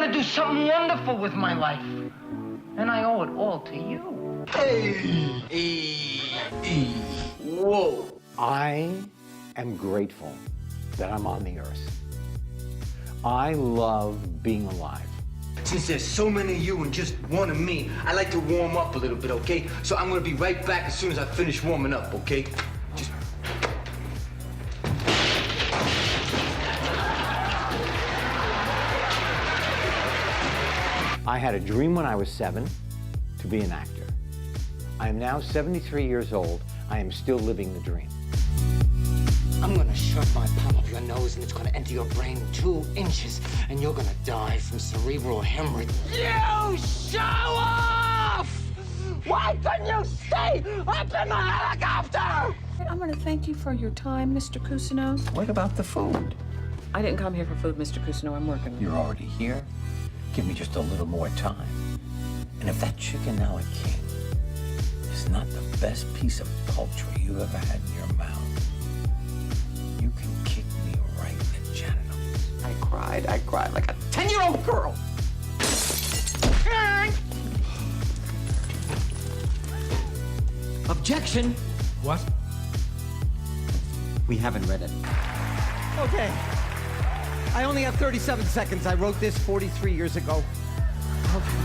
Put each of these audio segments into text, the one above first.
to do something wonderful with my life. And I owe it all to you. Whoa. I am grateful that I'm on the earth. I love being alive. Since there's so many of you and just one of me, I like to warm up a little bit, okay? So I'm gonna be right back as soon as I finish warming up, okay? Just... I had a dream when I was 7 to be an actor. I am now 73 years old. I am still living the dream. I'm gonna shove my palm up your nose and it's gonna enter your brain 2 inches and you're gonna die from cerebral hemorrhage. You show off! Why couldn't you stay up in the helicopter? I'm gonna thank you for your time, Mr. Cousineau. What about the food? I didn't come here for food, Mr. Cousineau. I'm working. You're already here. Give me just a little more time. And if that chicken a la king is not the best piece of poultry you've ever had in your mouth, you can kick me right in the genitals. I cried like a 10-year-old girl. Objection! What? We haven't read it. Okay. I only have 37 seconds. I wrote this 43 years ago. Okay.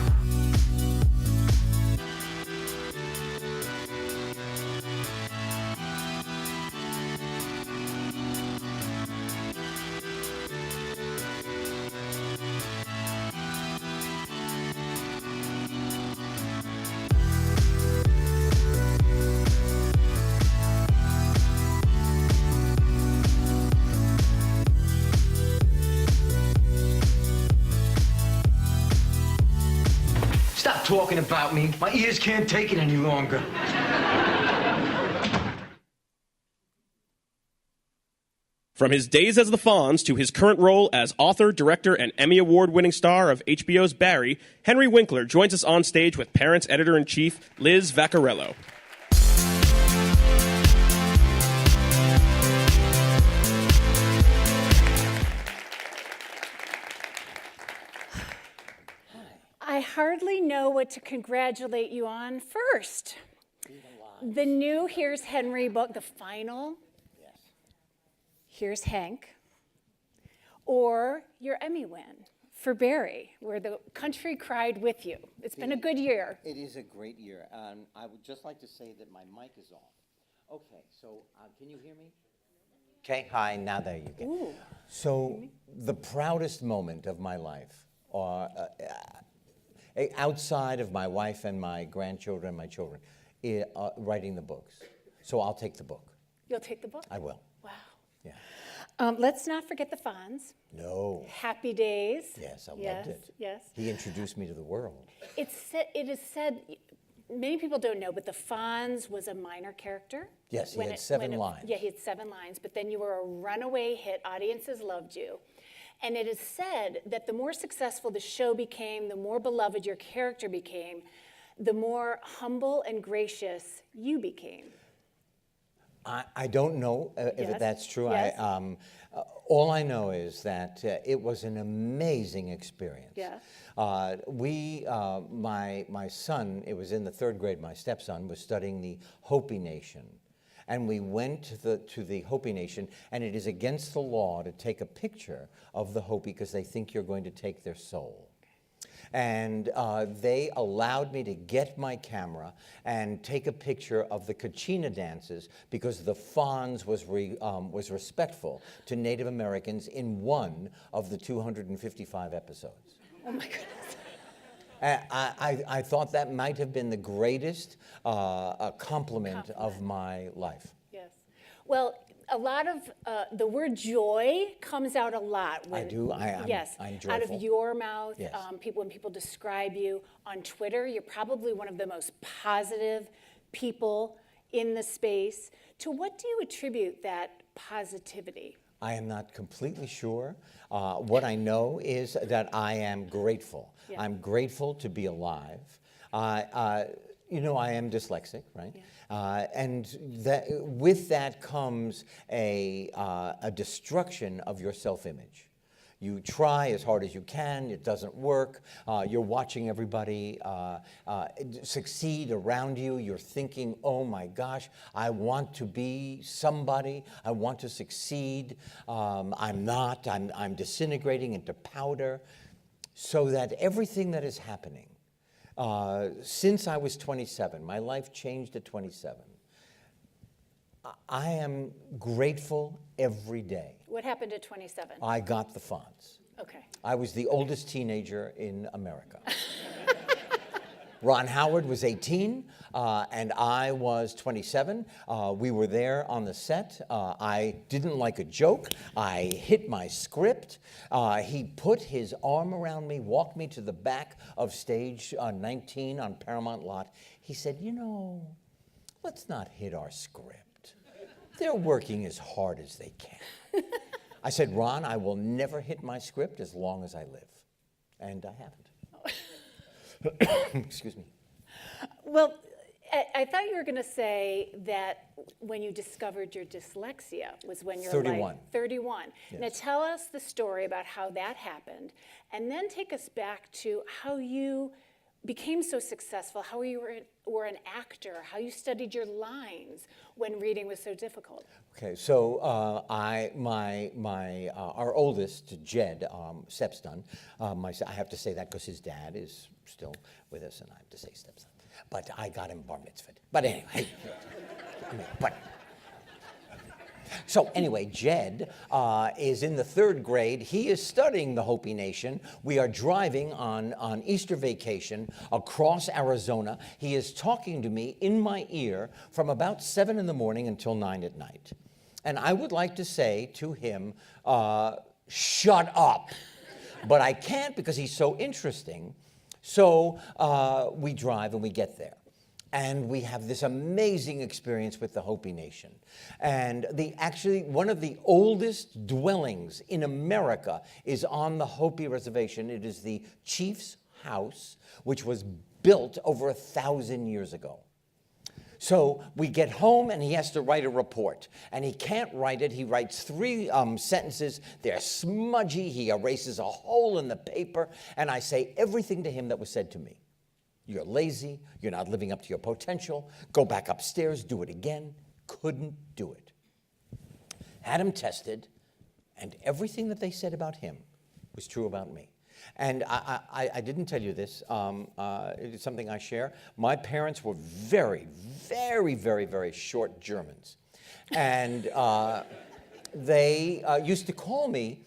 Stop talking about me. My ears can't take it any longer. From his days as the Fonz to his current role as author, director, and Emmy Award-winning star of HBO's Barry, Henry Winkler joins us on stage with Parents Editor-in-Chief Liz Vaccariello. I hardly know what to congratulate you on first. The new Here's Henry book, the final. Yes. Here's Hank. Or your Emmy win for Barry, where the country cried with you. It's been a good year. It is a great year. I would just like to say that my mic is off. Okay, so can you hear me? Okay, hi, now there you go. Ooh. So the proudest moment of my life, outside of my wife and my grandchildren and my children, writing the books. So I'll take the book. You'll take the book? I will. Wow. Yeah. Let's not forget the Fonz. No. Happy Days. Yes, I loved it. Yes. He introduced me to the world. It is said, many people don't know, but the Fonz was a minor character. Yes, he had 7 lines. Yeah, he had 7 lines, but then you were a runaway hit. Audiences loved you. And it is said that the more successful the show became, the more beloved your character became, the more humble and gracious you became. I don't know if that's true. Yes. All I know is that it was an amazing experience. Yeah. My son, it was in the 3rd grade, my stepson was studying the Hopi Nation. And we went to the Hopi Nation, and it is against the law to take a picture of the Hopi because they think you're going to take their soul. And they allowed me to get my camera and take a picture of the Kachina dances because the Fonz was respectful to Native Americans in one of the 255 episodes. Oh my goodness. I thought that might have been the greatest compliment of my life. Yes. Well, a lot of the word joy comes out a lot. When, I do. Yes. I'm joyful. Out of your mouth. Yes. When people describe you on Twitter, you're probably one of the most positive people in the space. To what do you attribute that positivity? I am not completely sure. What I know is that I am grateful. Yeah. I'm grateful to be alive. You know, I am dyslexic, right? Yeah. And with that comes a destruction of your self-image. You try as hard as you can, it doesn't work. You're watching everybody succeed around you. You're thinking, oh my gosh, I want to be somebody. I want to succeed. I'm not. I'm disintegrating into powder. So that everything that is happening, since I was 27, my life changed at 27. I am grateful every day. What happened at 27? I got the Fonz. Okay. I was the oldest teenager in America. Ron Howard was 18, and I was 27. We were there on the set. I didn't like a joke. I hit my script. He put his arm around me, walked me to the back of stage 19 on Paramount Lot. He said, you know, let's not hit our script. They're working as hard as they can. I said, Ron, I will never hit my script as long as I live. And I haven't. Excuse me. Well, I thought you were going to say that when you discovered your dyslexia was when your 31. life... 31. Yes. Now tell us the story about how that happened, and then take us back to how you became so successful, how you were an actor, how you studied your lines when reading was so difficult. Okay, so our oldest, Jed, stepson, I have to say that because his dad is still with us, and I have to say stepson. But I got him bar mitzvahed. But anyway, So anyway, Jed is in the 3rd grade. He is studying the Hopi Nation. We are driving on Easter vacation across Arizona. He is talking to me in my ear from about 7 in the morning until 9 at night. And I would like to say to him, shut up. But I can't because he's so interesting. So we drive and we get there. And we have this amazing experience with the Hopi Nation. And actually, one of the oldest dwellings in America is on the Hopi Reservation. It is the chief's house, which was built over 1,000 years ago. So we get home, and he has to write a report. And he can't write it. He writes 3 sentences. They're smudgy. He erases a hole in the paper. And I say everything to him that was said to me. You're lazy, you're not living up to your potential, go back upstairs, do it again. Couldn't do it. Had him tested, and everything that they said about him was true about me. And I didn't tell you this, it's something I share. My parents were very, very, very, very short Germans. And they used to call me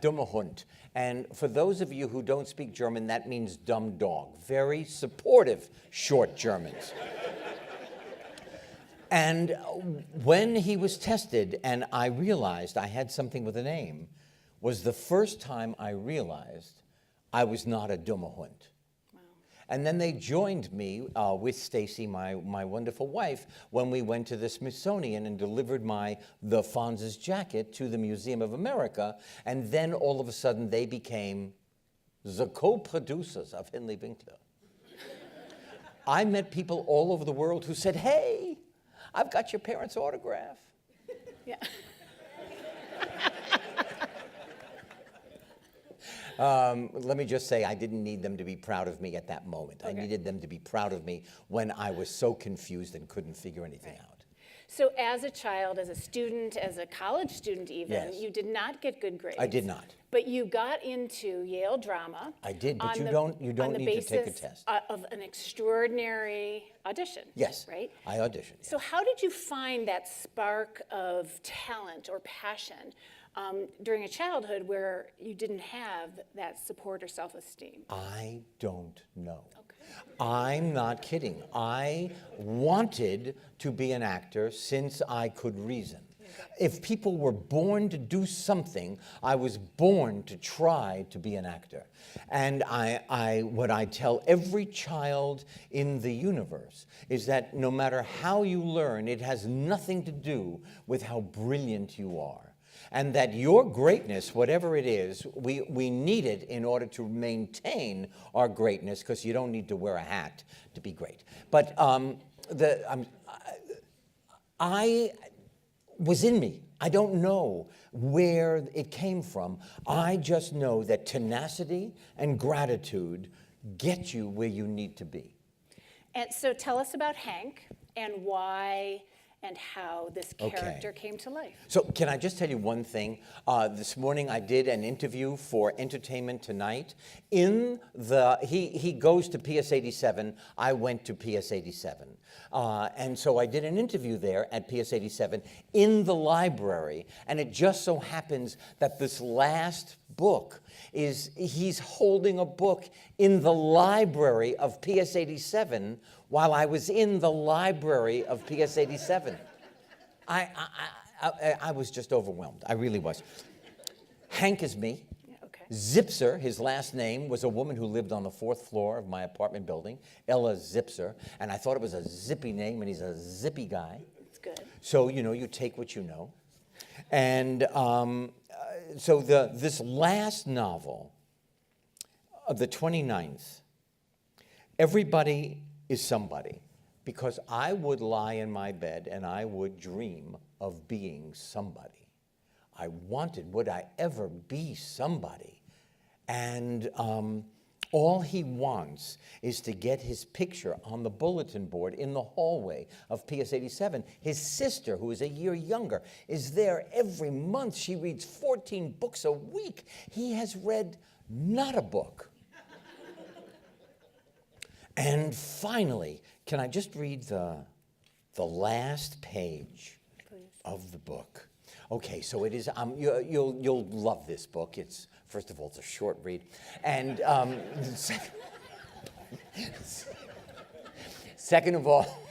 dummer Hund. And for those of you who don't speak German, that means dumb dog. Very supportive short Germans. And when he was tested and I realized I had something with a name, was the first time I realized I was not a dummer Hund. And then they joined me with Stacy, my wonderful wife, when we went to the Smithsonian and delivered the Fonz's jacket to the Museum of America. And then all of a sudden they became the co-producers of Henry Winkler. I met people all over the world who said, hey, I've got your parents' autograph. Yeah. Let me just say I didn't need them to be proud of me at that moment. Okay. I needed them to be proud of me when I was so confused and couldn't figure anything out. So as a child, as a student, as a college student even, yes. You did not get good grades. I did not. But you got into Yale Drama. I did, but you don't need to take a test. Of an extraordinary audition. Yes. Right? I auditioned. Yes. So how did you find that spark of talent or passion during a childhood where you didn't have that support or self-esteem? I don't know. Okay. I'm not kidding. I wanted to be an actor since I could reason. If people were born to do something, I was born to try to be an actor. And what I tell every child in the universe is that no matter how you learn, it has nothing to do with how brilliant you are. And that your greatness, whatever it is, we need it in order to maintain our greatness, because you don't need to wear a hat to be great. But I was in me. I don't know where it came from. I just know that tenacity and gratitude get you where you need to be. And so tell us about Hank and why and how this character came to life. So can I just tell you one thing? This morning I did an interview for Entertainment Tonight. He goes to PS 87, I went to PS 87. And so I did an interview there at PS 87 in the library, and it just so happens that this last book he's holding a book in the library of PS 87 while I was in the library of PS 87. I was just overwhelmed. I really was. Hank is me. Okay. Zipser, his last name, was a woman who lived on the 4th floor of my apartment building, Ella Zipser, and I thought it was a zippy name, and he's a zippy guy. It's good. So, you take what you know. And so this last novel, the 29th, everybody is somebody, because I would lie in my bed and I would dream of being somebody. I wanted, would I ever be somebody? And all he wants is to get his picture on the bulletin board in the hallway of PS 87. His sister, who is a year younger, is there every month. She reads 14 books a week. He has read not a book. And finally, can I just read the last page of the book? Okay, so it is. You'll love this book. It's, first of all, it's a short read, and second of all,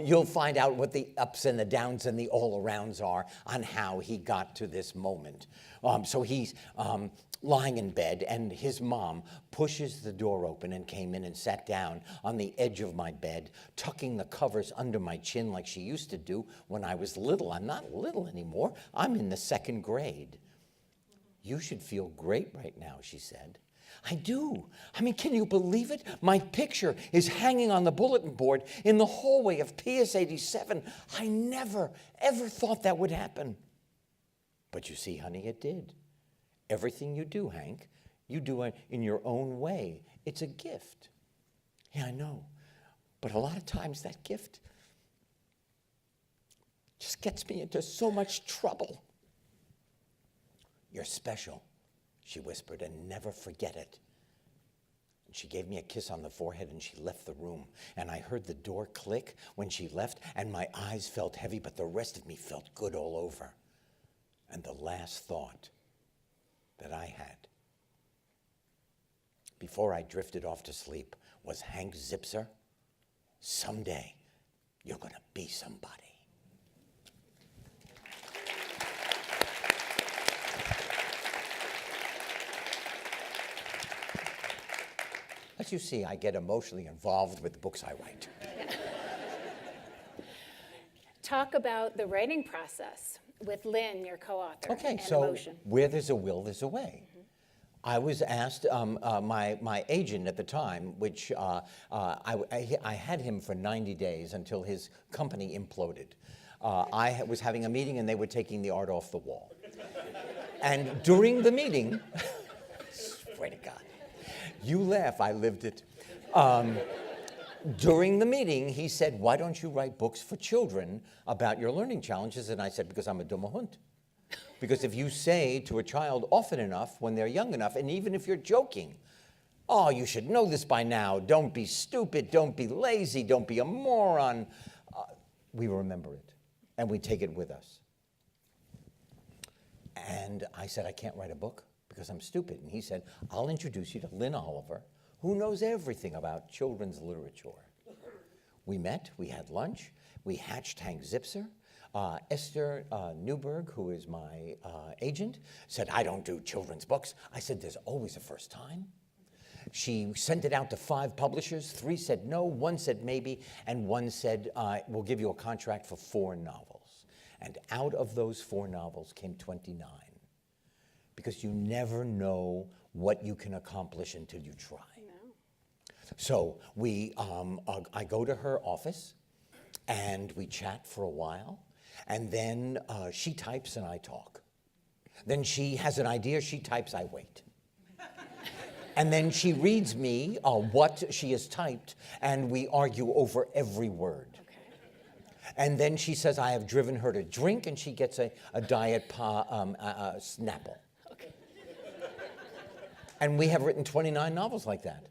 you'll find out what the ups and the downs and the all-arounds are on how he got to this moment. So he's lying in bed, and his mom pushes the door open and came in and sat down on the edge of my bed, tucking the covers under my chin like she used to do when I was little. I'm not little anymore. I'm in the 2nd grade. You should feel great right now, she said. I do. I mean, can you believe it? My picture is hanging on the bulletin board in the hallway of PS 87. I never, ever thought that would happen. But you see, honey, it did. Everything you do, Hank, you do it in your own way. It's a gift. Yeah, I know. But a lot of times that gift just gets me into so much trouble. You're special, she whispered, and never forget it. And she gave me a kiss on the forehead, and she left the room. And I heard the door click when she left, and my eyes felt heavy, but the rest of me felt good all over. And the last thought that I had before I drifted off to sleep was, Hank Zipser, someday you're going to be somebody. As you see, I get emotionally involved with the books I write. Talk about the writing process with Lynn, your co-author, Okay, and so emotion. where there's a will, there's a way. I was asked, my agent at the time, which I had him for 90 days until his company imploded. I was having a meeting and they were taking the art off the wall. And during the meeting, swear to God, you laugh, I lived it. During the meeting, he said, why don't you write books for children about your learning challenges? And I said, because I'm a dumme Hund. Because if you say to a child often enough when they're young enough, and even if you're joking, oh, you should know this by now, don't be stupid, don't be lazy, don't be a moron, we remember it, and we take it with us. And I said, I can't write a book because I'm stupid. And he said, I'll introduce you to Lynn Oliver, who knows everything about children's literature. We met, we had lunch, we hatched Hank Zipser. Esther Newberg, who is my agent, said, I don't do children's books. I said, there's always a first time. She sent it out to 5 publishers. 3 said no, 1 said maybe, and 1 said, we'll give you a contract for 4 novels. And out of those 4 novels came 29. Because you never know what you can accomplish until you try. No. So I go to her office, and we chat for a while. And then she types and I talk. Then she has an idea, she types, I wait. And then she reads me what she has typed, and we argue over every word. And then she says, I have driven her to drink, and she gets a diet Snapple. Okay. And we have written 29 novels like that.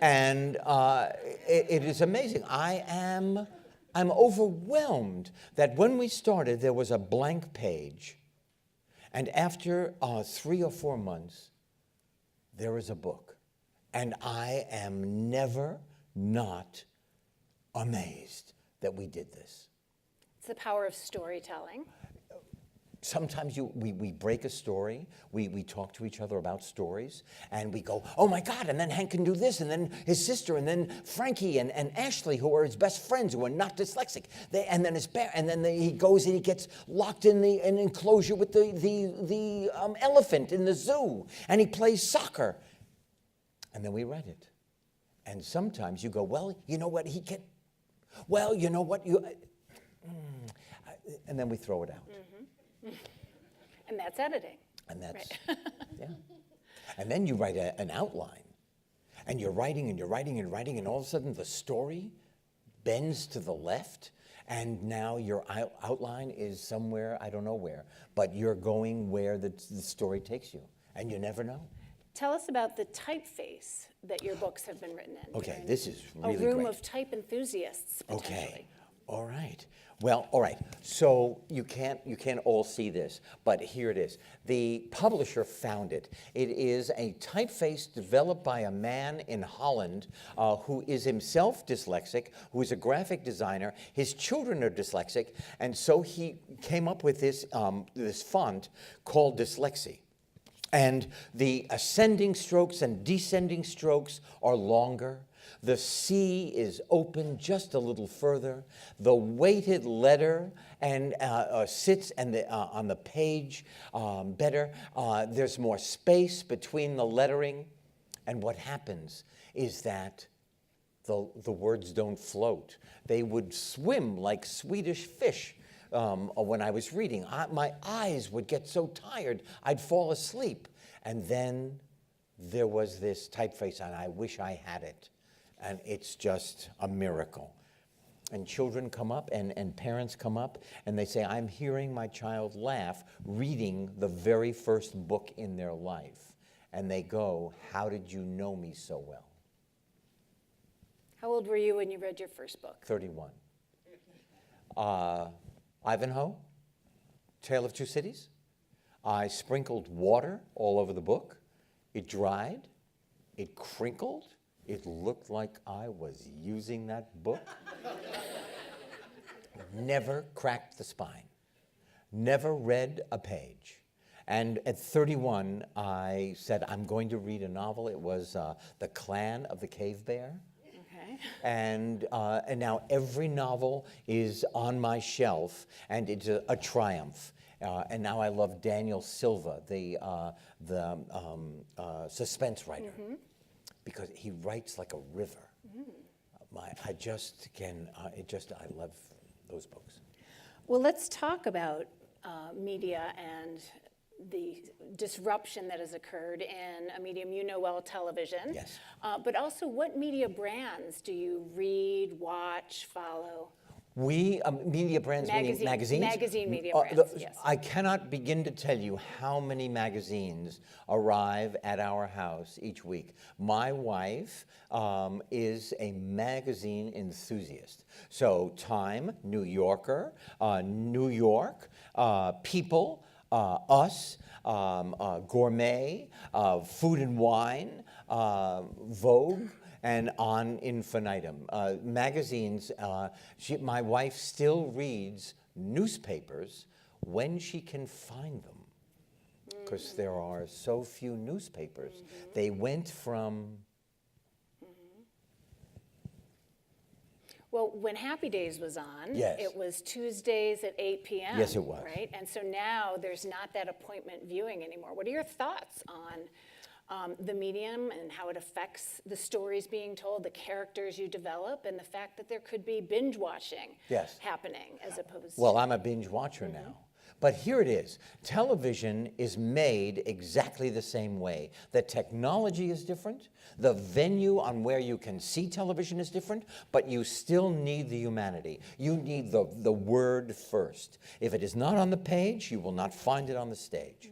And it is amazing. I'm overwhelmed that when we started, there was a blank page. And after 3 or 4 months, there is a book. And I am never not amazed that we did this. It's the power of storytelling. Sometimes we break a story, we talk to each other about stories, and we go, oh my God, and then Hank can do this, and then his sister, and then Frankie and Ashley, who are his best friends, who are not dyslexic. And then he goes and he gets locked in an enclosure with the elephant in the zoo, and he plays soccer. And then we write it. And sometimes you go, well, you know what, and then we throw it out. And that's editing. And that's, right. yeah. And then you write an outline. And you're writing and you're writing and writing, and all of a sudden the story bends to the left, and now your outline is somewhere, I don't know where, but you're going where the story takes you, and you never know. Tell us about the typeface that your books have been written in. Okay, this is really a room great. of type enthusiasts, potentially. Okay, all right. Well, all right. So you can't all see this, but here it is. The publisher found it. It is a typeface developed by a man in Holland who is himself dyslexic, who is a graphic designer. His children are dyslexic, and so he came up with this this font called Dyslexia. And the ascending strokes and descending strokes are longer. The C is open just a little further. The weighted letter and sits on the page better. There's more space between the lettering. And what happens is that the words don't float. They would swim like Swedish fish. When I was reading, my eyes would get so tired, I'd fall asleep. And then there was this typeface, and I wish I had it. And it's just a miracle. And children come up, and parents come up, and they say, I'm hearing my child laugh reading the very first book in their life. And they go, how did you know me so well? How old were you when you read your first book? 31. Ivanhoe, Tale of Two Cities. I sprinkled water all over the book. It dried. It crinkled. It looked like I was using that book. Never cracked the spine. Never read a page. And at 31, I said, I'm going to read a novel. It was The Clan of the Cave Bear. Okay. And now every novel is on my shelf, and it's a triumph. And now I love Daniel Silva, the suspense writer, because he writes like a river. I love those books. Well, let's talk about media and the disruption that has occurred in a medium you know well, television. Yes. But also, what media brands do you read, watch, follow? We, media brands, meaning magazines? Magazine media brands, yes. I cannot begin to tell you how many magazines arrive at our house each week. My wife is a magazine enthusiast. So Time, New Yorker, New York, People, Us, Gourmet, Food and Wine, Vogue, and on infinitum. Magazines, my wife still reads newspapers when she can find them, because there are so few newspapers. They went from... Well, when Happy Days was on, Yes. it was Tuesdays at 8 p.m. Yes, it was. Right? And so now there's not that appointment viewing anymore. What are your thoughts on the medium and how it affects the stories being told, the characters you develop, and the fact that there could be binge watching happening as opposed Well, I'm a binge watcher now. But here it is. Television is made exactly the same way. The technology is different. The venue on where you can see television is different, but you still need the humanity. You need the word first. If it is not on the page, you will not find it on the stage.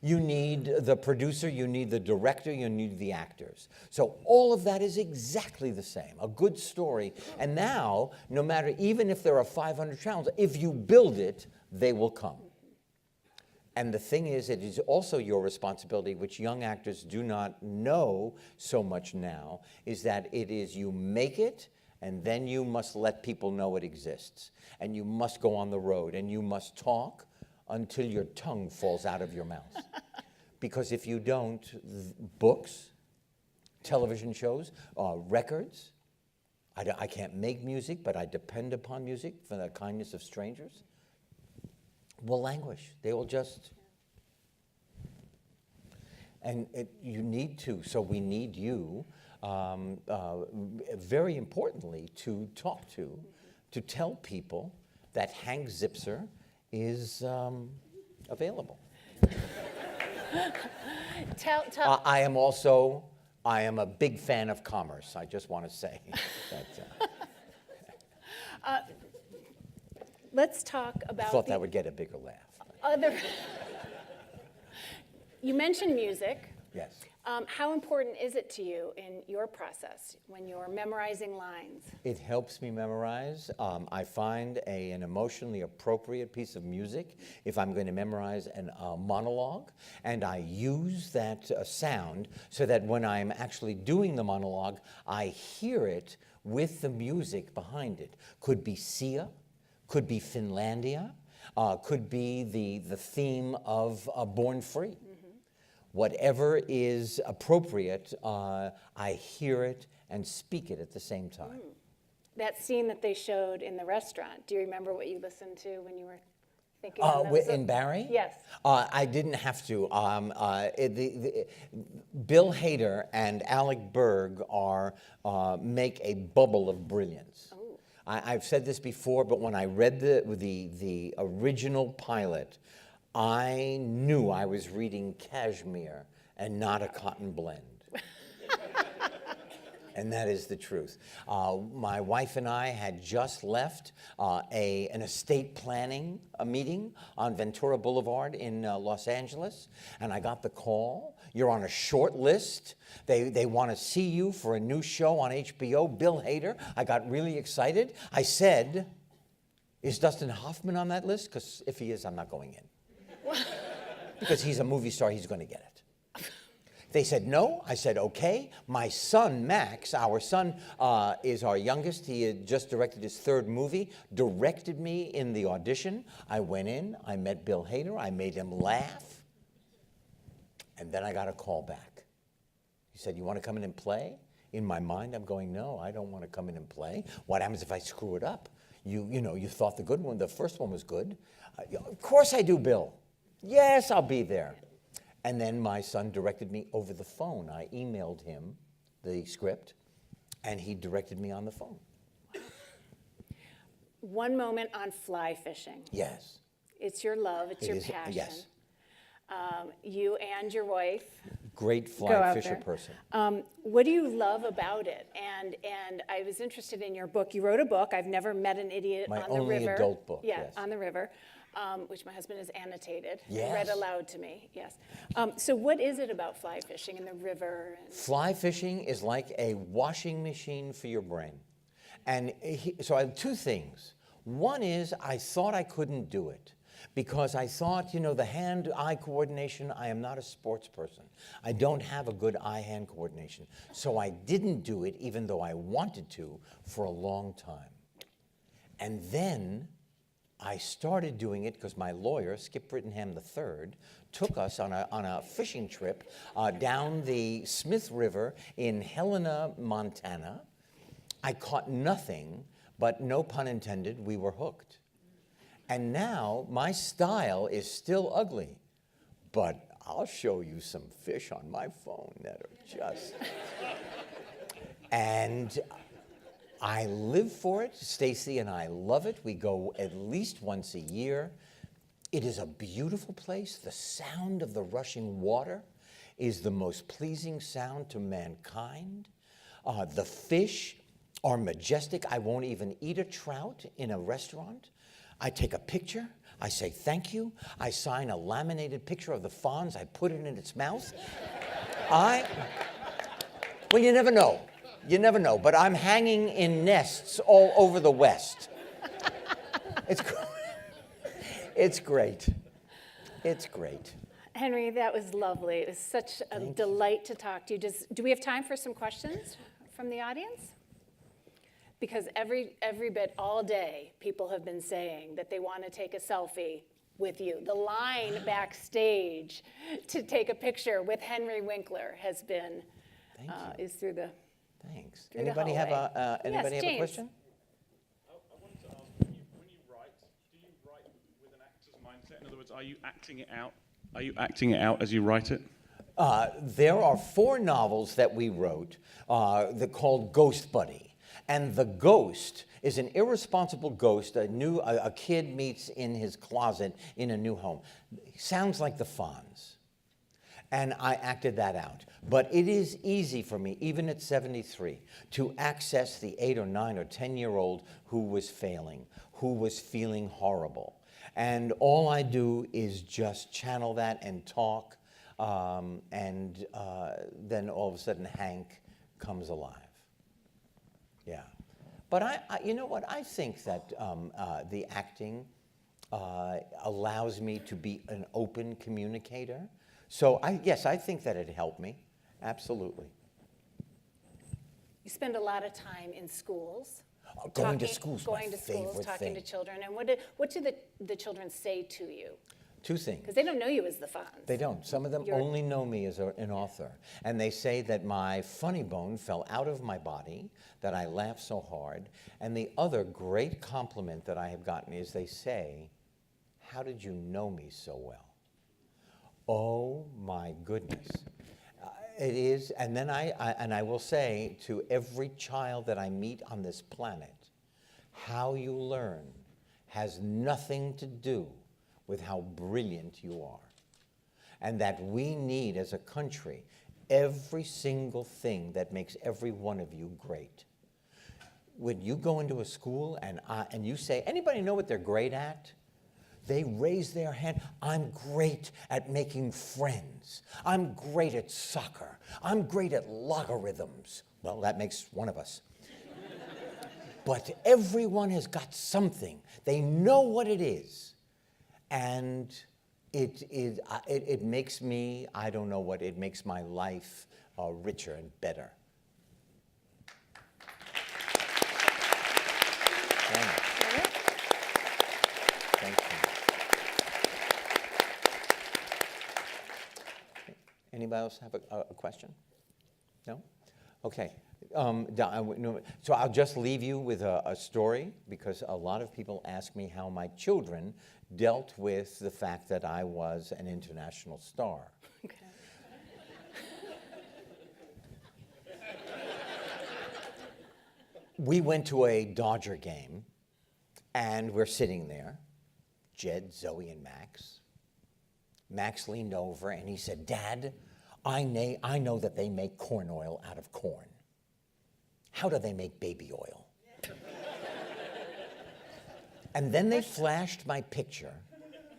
You need the producer, you need the director, you need the actors. So all of that is exactly the same, a good story. And now, no matter, even if there are 500 channels, if you build it, they will come. And the thing is, it is also your responsibility, which young actors do not know so much now, is that it is you make it, and then you must let people know it exists. And you must go on the road, and you must talk until your tongue falls out of your mouth. Because if you don't, books, television shows, records, I can't make music, but I depend upon music for the kindness of strangers, will languish. They will just, and you need to, so we need you, very importantly, to talk to tell people that Hank Zipser is available. I am a big fan of commerce. I just want to say that. Let's talk about. I thought that would get a bigger laugh. You mentioned music. Yes. How important is it to you in your process when you're memorizing lines? It helps me memorize. I find an emotionally appropriate piece of music if I'm going to memorize a monologue, and I use that sound so that when I'm actually doing the monologue, I hear it with the music behind it. Could be Sia, could be Finlandia, could be the theme of Born Free. Whatever is appropriate, I hear it and speak it at the same time. That scene that they showed in the restaurant, do you remember what you listened to when you were thinking in Barry? Yes. I didn't have to. Bill Hader and Alec Berg make a bubble of brilliance. I've said this before, but when I read the original pilot, I knew I was reading cashmere and not a cotton blend. And that is the truth. My wife and I had just left an estate planning meeting on Ventura Boulevard in Los Angeles, and I got the call. You're on a short list. They want to see you for a new show on HBO, Bill Hader. I got really excited. I said, is Dustin Hoffman on that list? Because if he is, I'm not going in. Because he's a movie star, he's going to get it. They said no. I said, okay. My son, Max, our son is our youngest. He had just directed his third movie, directed me in the audition. I went in, I met Bill Hader, I made him laugh, and then I got a call back. He said, you want to come in and play? In my mind, I'm going, no, I don't want to come in and play. What happens if I screw it up? You thought the first one was good. Of course I do, Bill. Yes, I'll be there. And then my son directed me over the phone. I emailed him the script, and he directed me on the phone. One moment on fly fishing. Yes. It's your love, it's your passion. Yes. You and your wife. Great fly fisher person. What do you love about it? And I was interested in your book. You wrote a book, I've Never Met an Idiot on the River. My only adult book, Yeah, yes. On the River, which my husband has annotated. Yes. Read aloud to me, yes. So what is it about fly fishing in the river? Fly fishing is like a washing machine for your brain. And so I have two things. One is I thought I couldn't do it. Because I thought, the hand-eye coordination, I am not a sports person. I don't have a good eye-hand coordination. So I didn't do it, even though I wanted to, for a long time. And then I started doing it because my lawyer, Skip Brittenham III, took us on a fishing trip down the Smith River in Helena, Montana. I caught nothing, but no pun intended, we were hooked. And now my style is still ugly, but I'll show you some fish on my phone that are just... And I live for it. Stacy and I love it. We go at least once a year. It is a beautiful place. The sound of the rushing water is the most pleasing sound to mankind. The fish are majestic. I won't even eat a trout in a restaurant. I take a picture. I say thank you. I sign a laminated picture of the Fonz. I put it in its mouth. Well, you never know. You never know. But I'm hanging in nests all over the West. It's great. It's great. It's great. Henry, that was lovely. It was such a delight to talk to you. Do we have time for some questions from the audience? Because every bit, all day, people have been saying that they want to take a selfie with you. The line backstage to take a picture with Henry Winkler has been, is through the Thanks. through the Anybody have hallway. anybody Yes, have a James. question? I wanted to ask, when you write, do you write with an actor's mindset? In other words, are you acting it out? Are you acting it out as you write it? There are 4 novels that we wrote that called Ghost Buddy. And the ghost is an irresponsible ghost a kid meets in his closet in a new home. Sounds like the Fonz. And I acted that out. But it is easy for me, even at 73, to access the 8 or 9 or 10-year-old who was failing, who was feeling horrible. And all I do is just channel that and talk, and then all of a sudden Hank comes alive. Yeah. But I you know what? I think that the acting allows me to be an open communicator. So yes, I think that it helped me. Absolutely. You spend a lot of time in schools. Going to schools, Going my to schools, favorite talking to thing. children. And what do the children say to you? 2 things. Because they don't know you as the Fonz. They don't. Some of them only know me as an author. And they say that my funny bone fell out of my body, that I laugh so hard. And the other great compliment that I have gotten is they say, "How did you know me so well?" Oh my goodness. It is, and then I will say to every child that I meet on this planet, how you learn has nothing to do with how brilliant you are. And that we need, as a country, every single thing that makes every one of you great. When you go into a school and you say, anybody know what they're great at? They raise their hand. I'm great at making friends. I'm great at soccer. I'm great at logarithms. Well, that makes one of us. But everyone has got something. They know what it is. And it makes me, I don't know what, it makes my life richer and better. Thank you. Anybody else have a question? No? Okay. So I'll just leave you with a story, because a lot of people ask me how my children dealt with the fact that I was an international star. Okay. We went to a Dodger game, and we're sitting there, Jed, Zoe, and Max. Max leaned over and he said, "Dad, I know that they make corn oil out of corn. How do they make baby oil?" And then they flashed my picture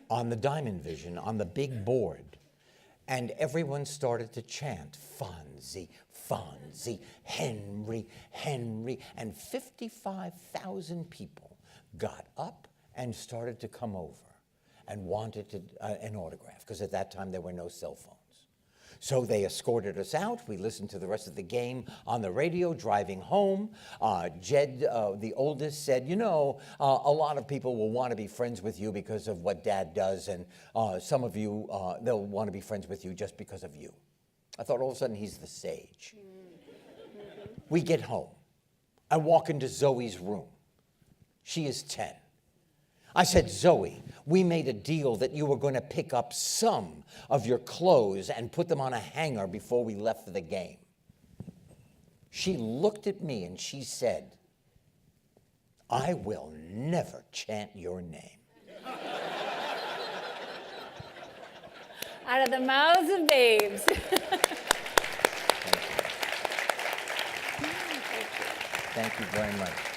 on the Diamond Vision, on the big board, and everyone started to chant, "Fonzie, Fonzie, Henry, Henry," and 55,000 people got up and started to come over and wanted an autograph, because at that time there were no cell phones. So they escorted us out. We listened to the rest of the game on the radio driving home. Jed, the oldest, said, "You know, a lot of people will want to be friends with you because of what Dad does, and some of you, they'll want to be friends with you just because of you." I thought all of a sudden he's the sage. We get home. I walk into Zoe's room. She is 10. I said, Zoe, we made a deal that you were going to pick up some of your clothes and put them on a hanger before we left for the game. She looked at me and she said, I will never chant your name. Out of the mouths of babes. Thank you very much.